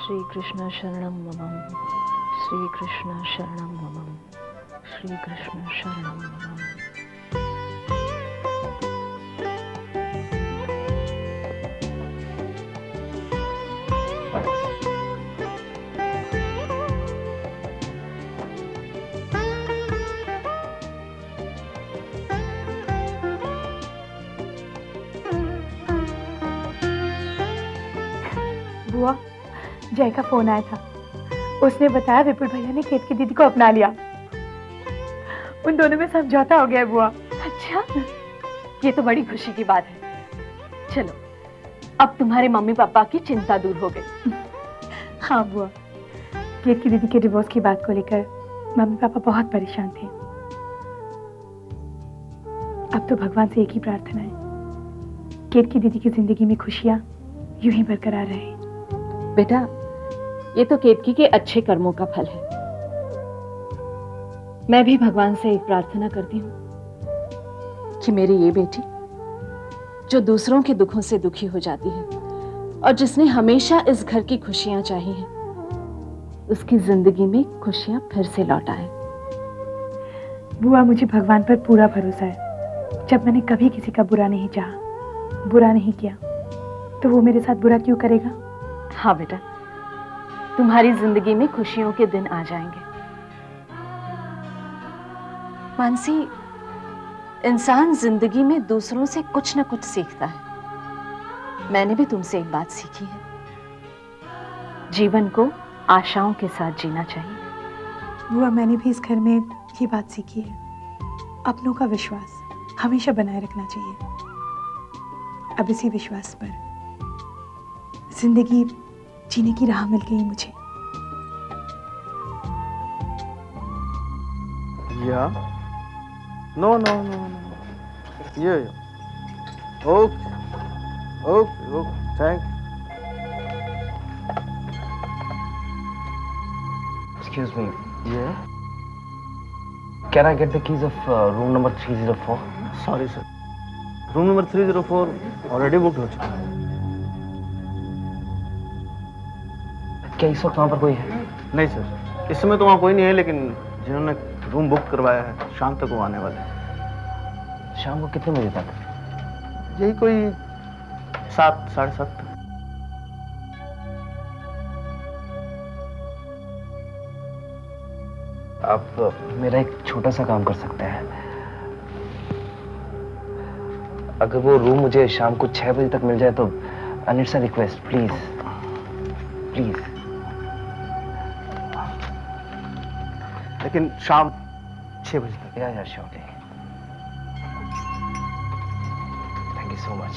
श्री कृष्ण शरणं मम, श्री कृष्ण शरणं मम, श्री कृष्ण शरणं मम। बुआ, जय का फोन आया था। उसने बताया विपुल भैया ने केतकी दीदी को अपना लिया। उन दोनों में समझौता हो गया है बुआ। अच्छा, ये तो बड़ी खुशी की बात है। चलो, अब तुम्हारे मम्मी पापा की चिंता दूर हो गई। हाँ बुआ, केतकी दीदी के डिवोर्स की बात को लेकर मम्मी पापा बहुत परेशान थे। अब तो भगवान से एक ही प्रार्थना है, केतकी दीदी की जिंदगी में खुशियां यूं ही बरकरार रहे। बेटा, ये तो केतकी के अच्छे कर्मों का फल है। मैं भी भगवान से एक प्रार्थना करती हूँ कि मेरी ये बेटी, जो दूसरों के दुखों से दुखी हो जाती है और जिसने हमेशा इस घर की खुशियां चाही हैं, उसकी जिंदगी में खुशियां फिर से लौट आए। बुआ, मुझे भगवान पर पूरा भरोसा है। जब मैंने कभी किसी का बुरा नहीं चाहा, बुरा नहीं किया, तो वो मेरे साथ बुरा क्यों करेगा? हाँ बेटा, तुम्हारी जिंदगी में खुशियों के दिन आ जाएंगे। मानसी, इंसान जिंदगी में दूसरों से कुछ न कुछ सीखता है। मैंने भी तुमसे एक बात सीखी है, जीवन को आशाओं के साथ जीना चाहिए। बुआ, मैंने भी इस घर में ये बात सीखी है, अपनों का विश्वास हमेशा बनाए रखना चाहिए। अब इसी विश्वास पर जिंदगी जीने की राह मिल गई मुझे। Yeah. No. Yeah. Okay. Thank you. Excuse me. Yeah. Can I get the keys of room number 304? Sorry sir. Room number 304 already book हो चुका है। क्या इस वक्त वहाँ पर कोई है? नहीं सर, इस समय तो वहाँ कोई नहीं है, लेकिन जिन्होंने रूम बुक करवाया है शाम तक वो आने वाले हैं। शाम को कितने बजे तक? यही कोई 7, 7:30 तक। आप मेरा एक छोटा सा काम कर सकते हैं। अगर वो रूम मुझे शाम को 6 बजे तक मिल जाए तो it's a request, please please. लेकिन शाम 6 बजे तक। या surely. Thank you so much.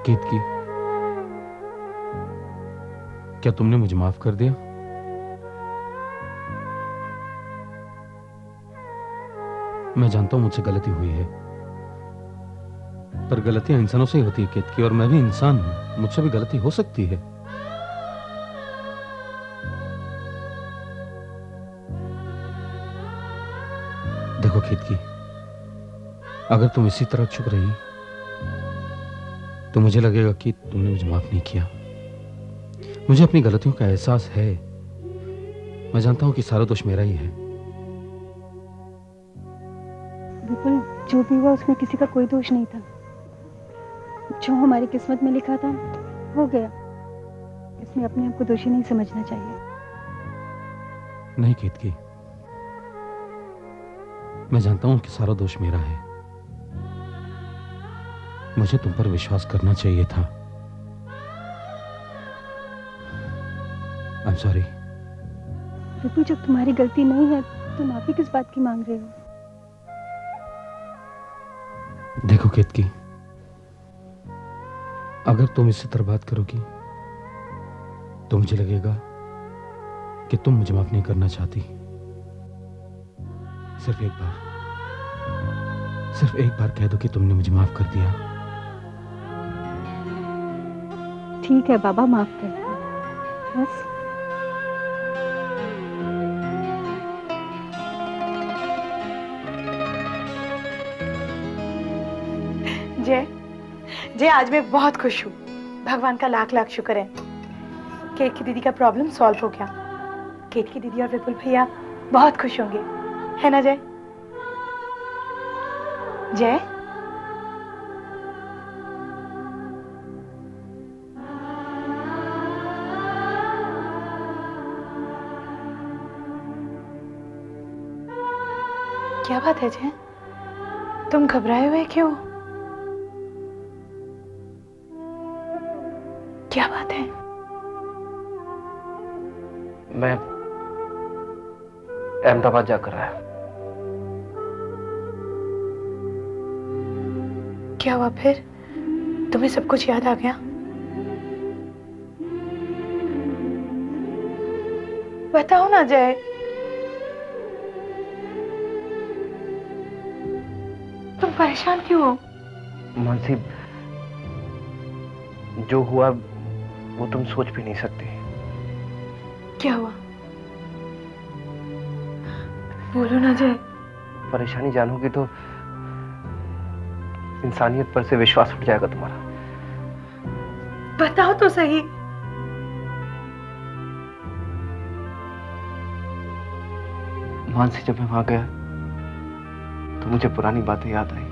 Ketki, क्या तुमने मुझे माफ कर दिया? मैं जानता हूं मुझसे गलती हुई है, पर गलतियां इंसानों से ही होती है केतकी, और मैं भी इंसान हूं, मुझसे भी गलती हो सकती है। देखो केतकी, अगर तुम इसी तरह चुप रही तो मुझे लगेगा कि तुमने मुझे माफ नहीं किया। मुझे अपनी गलतियों का एहसास है। मैं जानता हूं कि सारा दोष मेरा ही है। विपुल, जो भी हुआ उसमें किसी का कोई दोष नहीं था। जो हमारी किस्मत में लिखा था हो गया। इसमें अपने आप को दोषी नहीं समझना चाहिए। नहीं केतकी, मैं जानता हूं कि सारा दोष मेरा है। मुझे तुम पर विश्वास करना चाहिए था। I am sorry. विपुल, जब तुम्हारी गलती नहीं है तो माफी किस बात की मांग रहे हो? देखो केतकी, अगर तुम इसी तरह बात करोगी तो मुझे लगेगा कि तुम मुझे माफ नहीं करना चाहती। सिर्फ एक बार कह दो कि तुमने मुझे माफ कर दिया। ठीक है बाबा, माफ कर दो बस। जय, जय आज मैं बहुत खुश हूँ। भगवान का लाख लाख शुक्र है। केतकी दीदी का प्रॉब्लम सॉल्व हो गया। केतकी दीदी और विपुल भैया बहुत खुश होंगे, है ना जय? जय, क्या बात है जय? तुम घबराए हुए क्यों? क्या बात है? मैं अहमदाबाद जाकर आया। क्या हुआ फिर? तुम्हें सब कुछ याद आ गया? बताओ ना जय। तुम परेशान क्यों हो? मानसी, जो हुआ वो तुम सोच भी नहीं सकती। क्या हुआ? बोलो ना जय। परेशानी जानोगी तो इंसानियत पर से विश्वास उठ जाएगा तुम्हारा। बताओ तो सही। मानसी, जब मैं वहां गया तो मुझे पुरानी बातें याद आई।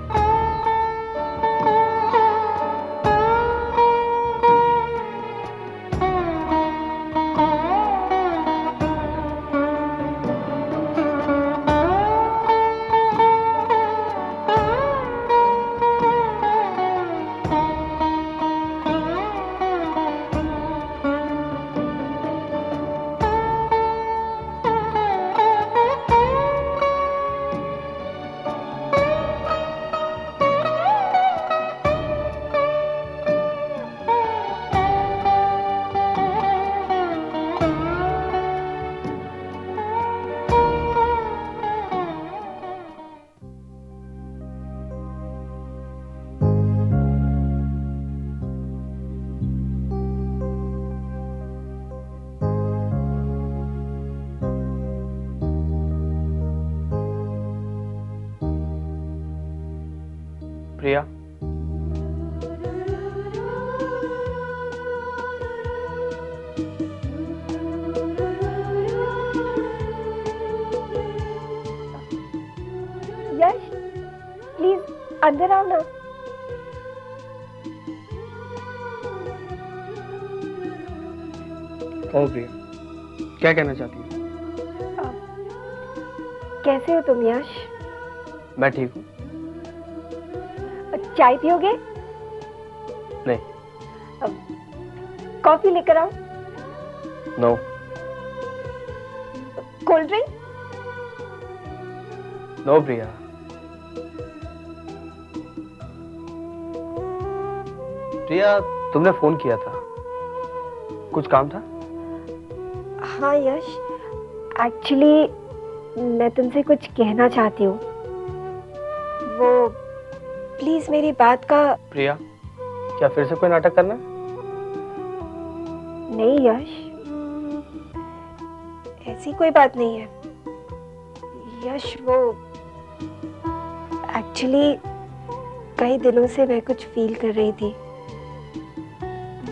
प्रिया, यश, प्लीज अंदर आओ ना। कहो प्रिया, क्या कहना चाहती हो? कैसे हो तुम यश? मैं ठीक हूँ। चाय पियोगे? नहीं। कॉफी लेकर आओ? नो। Cold drink? नो प्रिया। प्रिया, तुमने फोन किया था, कुछ काम था? हाँ यश, एक्चुअली मैं तुमसे कुछ कहना चाहती हूँ। वो प्लीज मेरी बात का। प्रिया, क्या फिर से कोई नाटक करना है? नहीं यश, ऐसी कोई बात नहीं है। यश वो एक्चुअली कई दिनों से मैं कुछ फील कर रही थी,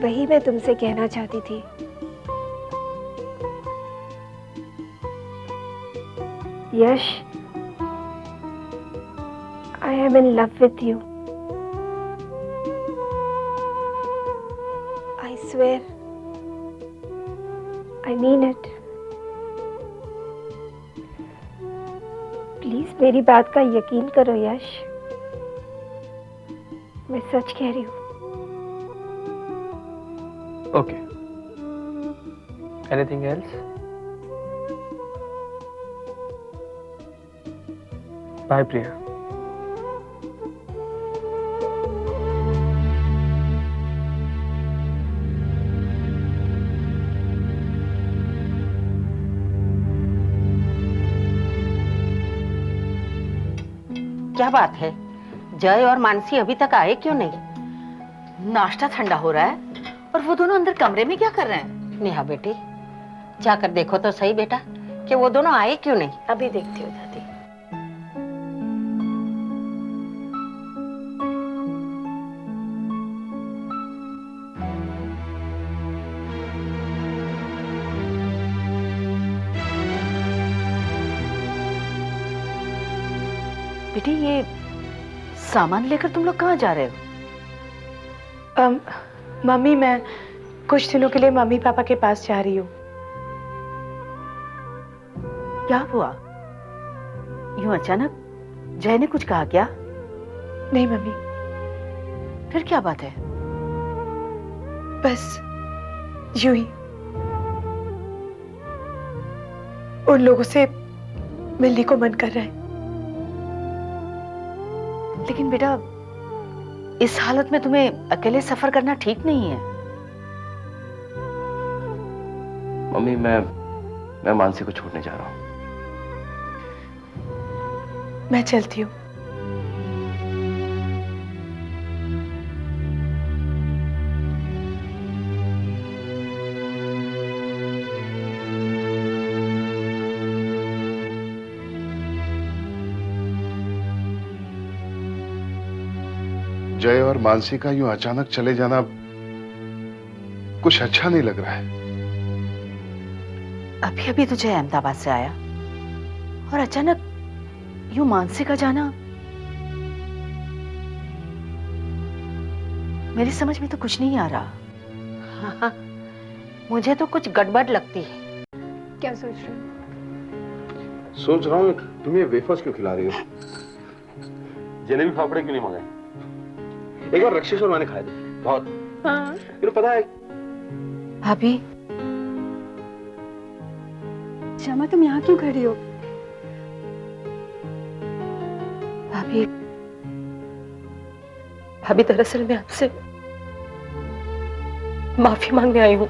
वही मैं तुमसे कहना चाहती थी। यश, I am in love with you. I swear, I mean it. Please मेरी बात का यकीन करो यश, मैं सच कह रही हूँ। Okay, anything else? बाय प्रिया। क्या बात है, जय और मानसी अभी तक आए क्यों नहीं? नाश्ता ठंडा हो रहा है और वो दोनों अंदर कमरे में क्या कर रहे हैं? नेहा बेटी, जाकर देखो तो सही बेटा कि वो दोनों आए क्यों नहीं। अभी देखती हूँ दादी। बेटी, ये सामान लेकर तुम लोग कहाँ जा रहे हो? मम्मी, मैं कुछ दिनों के लिए मम्मी पापा के पास जा रही हूँ। क्या हुआ? यूं अचानक जय ने कुछ कहा क्या? नहीं मम्मी, फिर क्या बात है? बस यूं ही उन लोगों से मिलने को मन कर रहा है। लेकिन बेटा, इस हालत में तुम्हें अकेले सफर करना ठीक नहीं है। मम्मी, मैं मानसी को छोड़ने जा रहा हूँ। मैं चलती हूँ। जय और मानसी का यूं अचानक चले जाना कुछ अच्छा नहीं लग रहा है। अभी अभी तो जय अहमदाबाद से आया और अचानक यूं मानसी का जाना, मेरी समझ में तो कुछ नहीं आ रहा। हाँ, मुझे तो कुछ गड़बड़ लगती है। क्या सोच रहे हो? सोच रहा हूँ तुम ये वेफर्स क्यों खिला रही हो? जलेबी फाफड़े क्यों नहीं मंगाए? एक बार रक्षेश और मैंने खाए थे, बहुत। हाँ। फिर पता है भाभी, शमा, तुम यहाँ क्यों खड़ी हो? भाभी, भाभी दरअसल मैं आपसे माफी मांगने आई हूँ।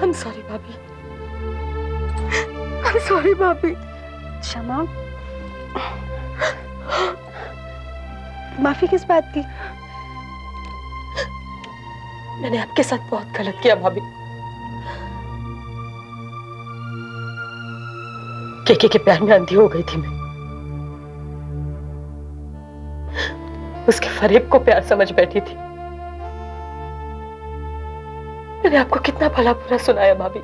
I'm sorry भाभी। I'm sorry भाभी। शमा, माफी किस बात की? मैंने आपके साथ बहुत गलत किया भाभी। केके के प्यार में अंधी हो गई थी मैं। उसके फरेब को प्यार समझ बैठी थी। मैंने आपको कितना भला बुरा सुनाया भाभी,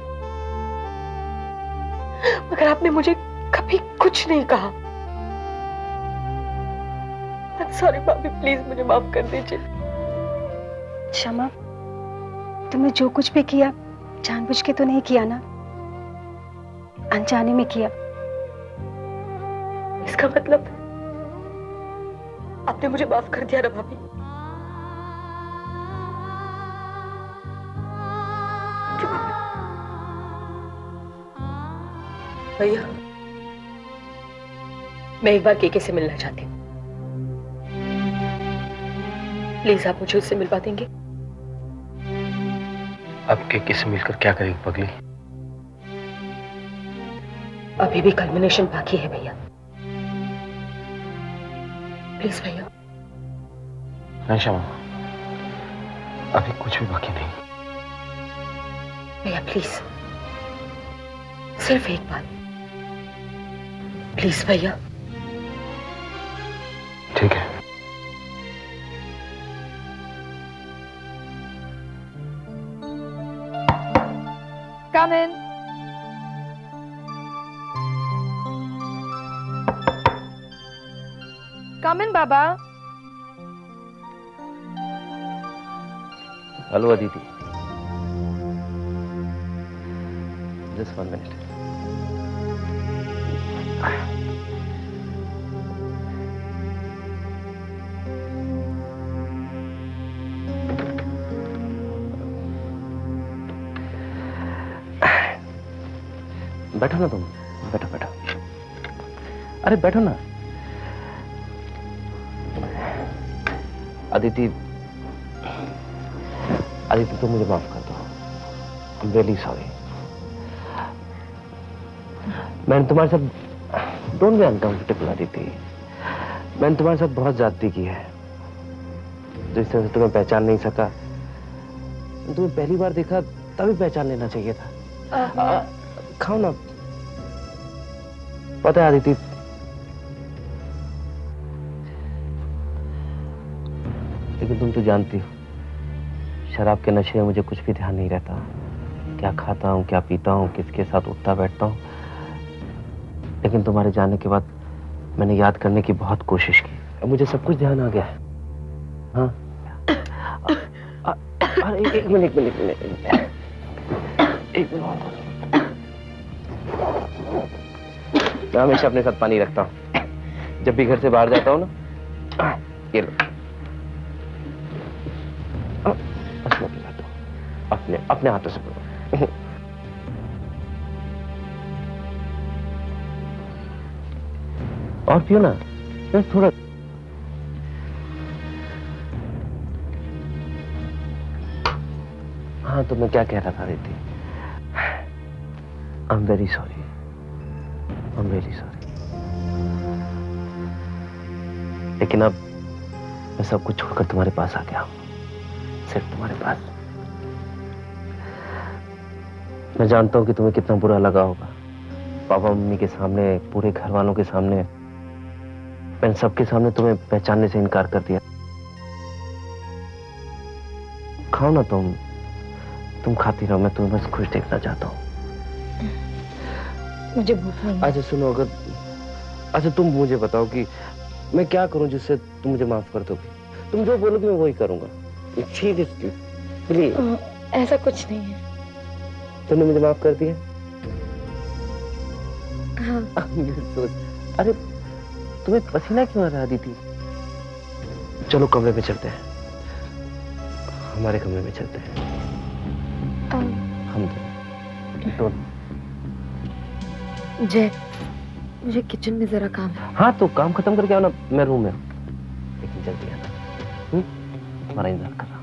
मगर आपने मुझे कभी कुछ नहीं कहा। सॉरी भाभी, प्लीज मुझे माफ कर दीजिए। शमा, तुमने जो कुछ भी किया जानबूझ के तो नहीं किया ना, अनजाने में किया। इसका मतलब आपने मुझे माफ कर दिया ना भाभी? भैया, मैं एक बार केके से मिलना चाहती हूँ। प्लीज आप मुझे उससे मिलवा देंगे? अब के किससे मिलकर क्या करेगी पगली? अभी भी कल्मिनेशन बाकी है भैया। प्लीज भैया। नहीं श्यामा, अभी कुछ भी बाकी नहीं। भैया प्लीज, सिर्फ एक बात, प्लीज भैया। ठीक है। Come in. Come in, Baba. Hello Aditi, just 1 minute. बैठो ना तुम, बैठो बैठो। अरे बैठो ना। अदिति, अदिति तुम मुझे माफ कर दो। I am really sorry. मैंने तुम्हारे साथ, डोंट बी अनकंफर्टेबल अदिति, मैंने तुम्हारे साथ बहुत ज्यादती की है। जिस तरह से तुम्हें पहचान नहीं सका, तुम्हें पहली बार देखा तभी पहचान लेना चाहिए था। खाओ ना। पता है अदिति, लेकिन तुम तो जानती हो शराब के नशे में मुझे कुछ भी ध्यान नहीं रहता। क्या खाता हूँ, क्या पीता हूँ, किसके साथ उठता बैठता हूँ। लेकिन तुम्हारे जाने के बाद मैंने याद करने की बहुत कोशिश की, अब मुझे सब कुछ ध्यान आ गया है। हाँ, अरे एक मिनट, एक मिनट। मैं हमेशा अपने साथ पानी रखता हूँ जब भी घर से बाहर जाता हूँ ना। ये लो, अपने अपने हाथों से पकड़ो। और पियो ना थोड़ा। हाँ, तो मैं क्या कह रहा था दीदी? I am very sorry, I am very sorry. लेकिन अब मैं सब कुछ छोड़कर तुम्हारे पास आ गया हूं, सिर्फ तुम्हारे पास। मैं जानता हूं कि तुम्हें कितना बुरा लगा होगा। पापा मम्मी के सामने, पूरे घर वालों के सामने, मैंने सबके सामने तुम्हें पहचानने से इनकार कर दिया। खाओ ना तुम खाती रहो, मैं तुम्हें बस खुश देखना चाहता हूँ। मुझे भूख नहीं है। अच्छा सुनो, अगर अच्छा तुम मुझे बताओ कि मैं क्या करूं जिससे तुम मुझे माफ कर दोगे? तुम जो बोलोगे मैं वही करूंगा। Seriously please. ऐसा कुछ नहीं है। तुमने मुझे माफ कर दिया? हाँ। अरे तुम्हें पसीना क्यों आ रहा थी? चलो कमरे में चलते हैं, हमारे कमरे में चलते हैं। हम दोनों। जय, मुझे किचन में जरा काम है। हाँ तो काम खत्म करके आओ ना, मैं रूम में हूँ, लेकिन जल्दी आना। तुम्हारा इंतजार कर रहा हूँ।